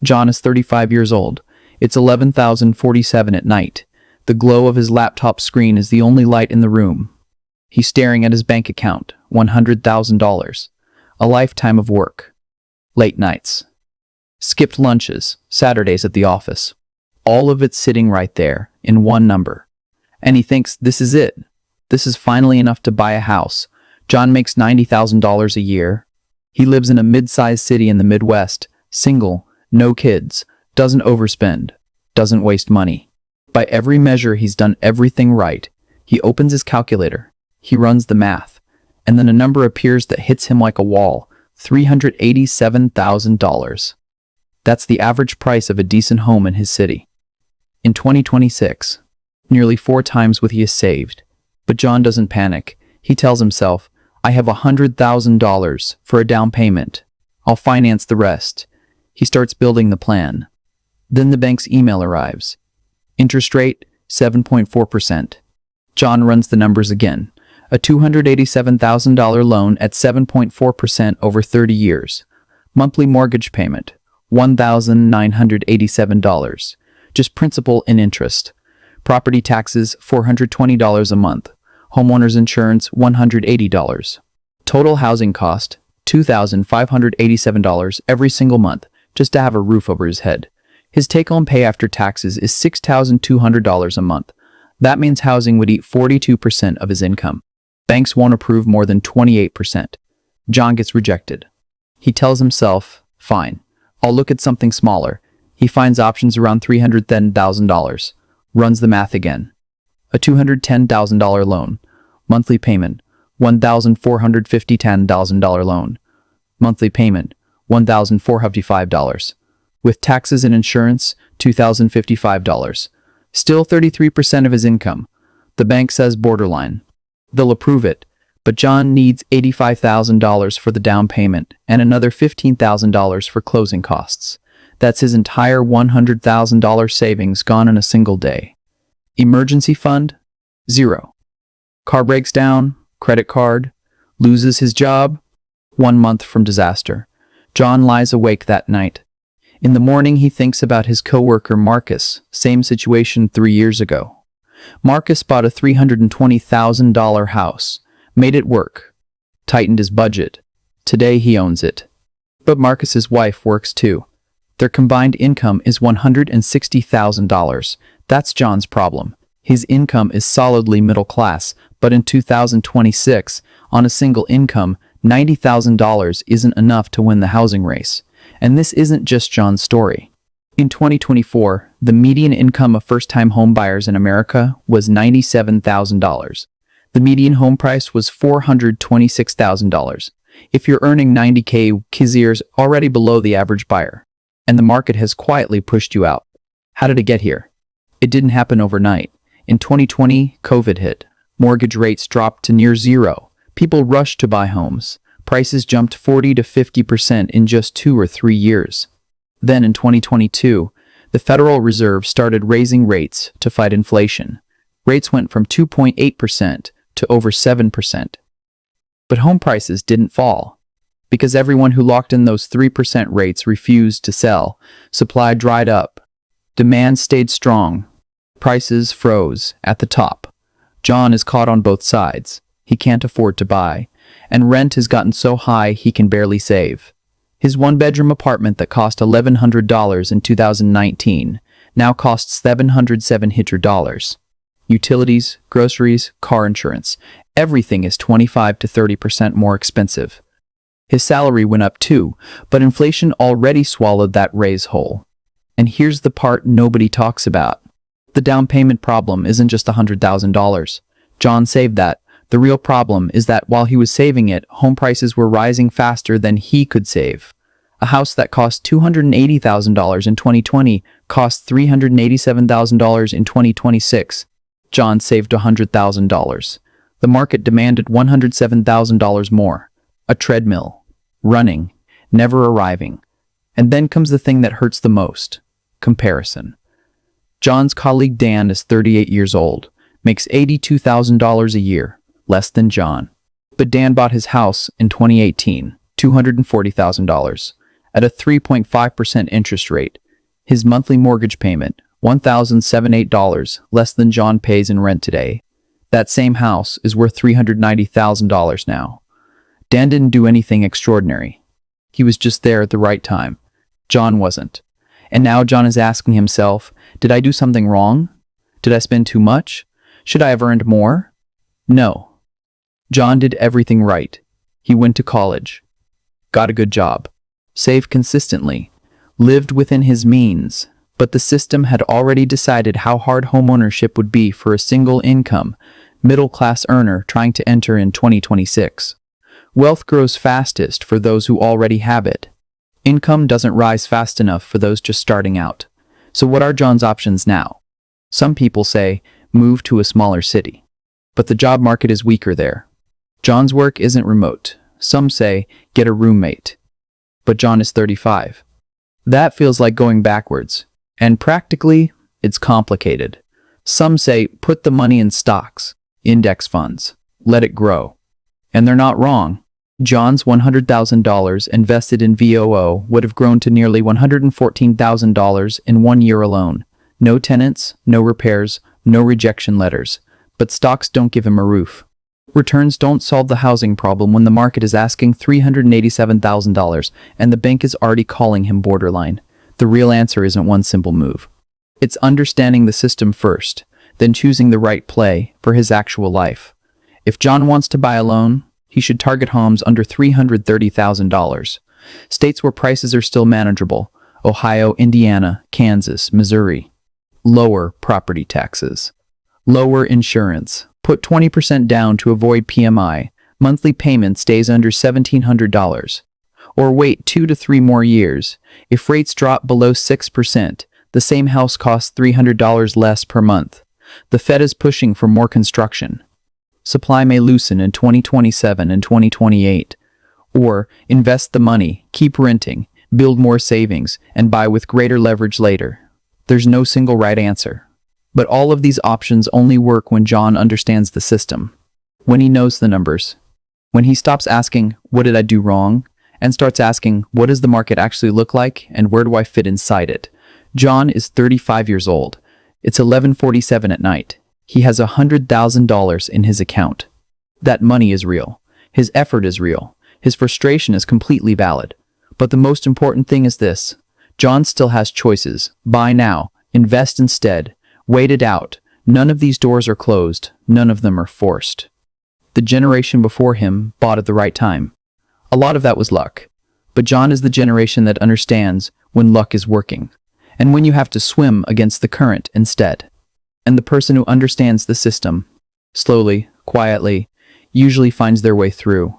John is 35 years old. It's 11,047 at night. The glow of his laptop screen is the only light in the room. He's staring at his bank account, $100,000. A lifetime of work. Late nights. Skipped lunches, Saturdays at the office. All of it sitting right there, in one number. And he thinks, this is it. This is finally enough to buy a house. John makes $90,000 a year. He lives in a mid-sized city in the Midwest, single, no kids, doesn't overspend, doesn't waste money. By every measure, he's done everything right. He opens his calculator. He runs the math. And then a number appears that hits him like a wall, $387,000. That's the average price of a decent home in his city. In 2026, nearly 4 times what he has saved. But John doesn't panic. He tells himself, I have $100,000 for a down payment. I'll finance the rest. He starts building the plan. Then the bank's email arrives. Interest rate, 7.4%. John runs the numbers again. A $287,000 loan at 7.4% over 30 years. Monthly mortgage payment, $1,987. Just principal and interest. Property taxes, $420 a month. Homeowner's insurance, $180. Total housing cost, $2,587 every single month, just to have a roof over his head. His take-home pay after taxes is $6,200 a month. That means housing would eat 42% of his income. Banks won't approve more than 28%. John gets rejected. He tells himself, fine, I'll look at something smaller. He finds options around $310,000. Runs the math again. A $210,000 loan. Monthly payment, $1,450 loan. Monthly payment, $1,455. With taxes and insurance, $2,055. Still 33% of his income. The bank says borderline. They'll approve it, but John needs $85,000 for the down payment and another $15,000 for closing costs. That's his entire $100,000 savings gone in a single day. Emergency fund? Zero. Car breaks down, credit card, loses his job. 1 month from disaster. John lies awake that night. In the morning, he thinks about his coworker Marcus, same situation 3 years ago. Marcus bought a $320,000 house, made it work, tightened his budget. Today he owns it. But Marcus's wife works too. Their combined income is $160,000. That's John's problem. His income is solidly middle class, but in 2026, on a single income, $90,000 isn't enough to win the housing race. And this isn't just John's story. In 2024, the median income of first-time homebuyers in America was $97,000. The median home price was $426,000. If you're earning $90K, Kizier's already below the average buyer. And the market has quietly pushed you out. How did it get here? It didn't happen overnight. In 2020, COVID hit. Mortgage rates dropped to near zero. People rushed to buy homes. Prices jumped 40 to 50% in just 2 or 3 years. Then in 2022, the Federal Reserve started raising rates to fight inflation. Rates went from 2.8% to over 7%. But home prices didn't fall. Because everyone who locked in those 3% rates refused to sell. Supply dried up. Demand stayed strong. Prices froze at the top. John is caught on both sides. He can't afford to buy. And rent has gotten so high he can barely save. His one-bedroom apartment that cost $1,100 in 2019 now costs $707. Utilities, groceries, car insurance, everything is 25 to 30% more expensive. His salary went up too, but inflation already swallowed that raise whole. And here's the part nobody talks about. The down payment problem isn't just $100,000. John saved that. The real problem is that while he was saving it, home prices were rising faster than he could save. A house that cost $280,000 in 2020 cost $387,000 in 2026. John saved $100,000. The market demanded $107,000 more. A treadmill. Running. Never arriving. And then comes the thing that hurts the most. Comparison. John's colleague Dan is 38 years old. Makes $82,000 a year. Less than John. But Dan bought his house in 2018, $240,000. at a 3.5% interest rate. His monthly mortgage payment, $1,078, less than John pays in rent today. That same house is worth $390,000 now. Dan didn't do anything extraordinary. He was just there at the right time. John wasn't. And now John is asking himself, did I do something wrong? Did I spend too much? Should I have earned more? No. John did everything right. He went to college, got a good job, saved consistently, lived within his means, but the system had already decided how hard homeownership would be for a single-income, middle-class earner trying to enter in 2026. Wealth grows fastest for those who already have it. Income doesn't rise fast enough for those just starting out. So what are John's options now? Some people say, move to a smaller city. But the job market is weaker there. John's work isn't remote. Some say, get a roommate. But John is 35. That feels like going backwards. And practically, it's complicated. Some say, put the money in stocks, index funds, let it grow. And they're not wrong. John's $100,000 invested in VOO would have grown to nearly $114,000 in 1 year alone. No tenants, no repairs, no rejection letters. But stocks don't give him a roof. Returns don't solve the housing problem when the market is asking $387,000 and the bank is already calling him borderline. The real answer isn't one simple move. It's understanding the system first, then choosing the right play for his actual life. If John wants to buy a loan, he should target homes under $330,000. States where prices are still manageable: Ohio, Indiana, Kansas, Missouri. Lower property taxes. Lower insurance. Put 20% down to avoid PMI. Monthly payment stays under $1,700. Or wait 2 to 3 more years. If rates drop below 6%, the same house costs $300 less per month. The Fed is pushing for more construction. Supply may loosen in 2027 and 2028. Or invest the money, keep renting, build more savings, and buy with greater leverage later. There's no single right answer. But all of these options only work when John understands the system, when he knows the numbers, when he stops asking, what did I do wrong? And starts asking, what does the market actually look like and where do I fit inside it? John is 35 years old. It's 11:47 at night. He has $100,000 in his account. That money is real. His effort is real. His frustration is completely valid. But the most important thing is this: John still has choices. Buy now, invest instead, wait it out. None of these doors are closed. None of them are forced. The generation before him bought at the right time. A lot of that was luck. But John is the generation that understands when luck is working, and when you have to swim against the current instead. And the person who understands the system, slowly, quietly, usually finds their way through.